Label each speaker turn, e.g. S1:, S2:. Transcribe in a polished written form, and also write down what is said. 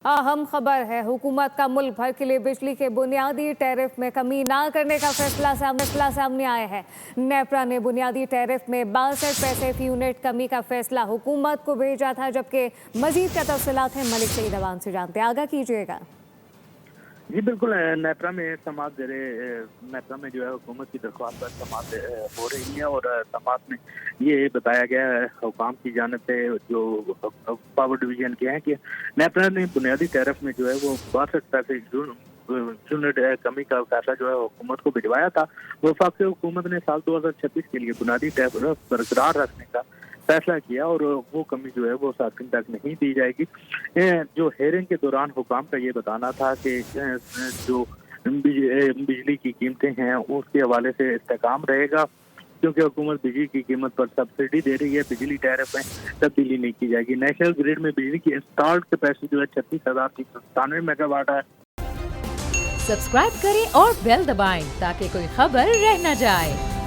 S1: अहम खबर है, हुकूमत का मुल्क भर के लिए बिजली के बुनियादी टैरिफ में कमी ना करने का फैसला सामने आया है। नेपरा ने बुनियादी टैरिफ में 62 पैसे फी यूनिट कमी का फैसला हुकूमत को भेजा था, जबकि मजीद क्या तफसीलात हैं मलिक सईद अवान से जानते हैं। आगाह कीजिएगा।
S2: जी बिल्कुल, नेपरा में नेपरा में जो है हुकूमत की दरख्वास्त पर समात हो रही है और समात में ये बताया गया है हुकाम की जानिब से जो पावर डिवीजन के हैं कि नेपरा ने बुनियादी टैरिफ में जो है वो 62 पैसे यूनिट कमी का फैसला जो है हुकूमत को भिजवाया था। वफाकी हुकूमत ने साल 2026 के लिए बुनियादी टैरिफ बरकरार रखने का फैसला किया और वो कमी जो है वो सार्फिन तक नहीं दी जाएगी। जो हेयरिंग के दौरान हुकाम का ये बताना था कि जो बिजली की कीमतें हैं उसके हवाले से इस्तेकाम रहेगा, क्योंकि हुकूमत बिजली की कीमत पर सब्सिडी दे रही है। बिजली टैरिफ में तब्दीली नहीं की जाएगी। नेशनल ग्रिड में बिजली की इंस्टॉल्ड कैपेसिटी जो है 36,397 मेगावाट है।
S3: सब्सक्राइब करें और बेल दबाएं ताकि कोई खबर रह न जाए।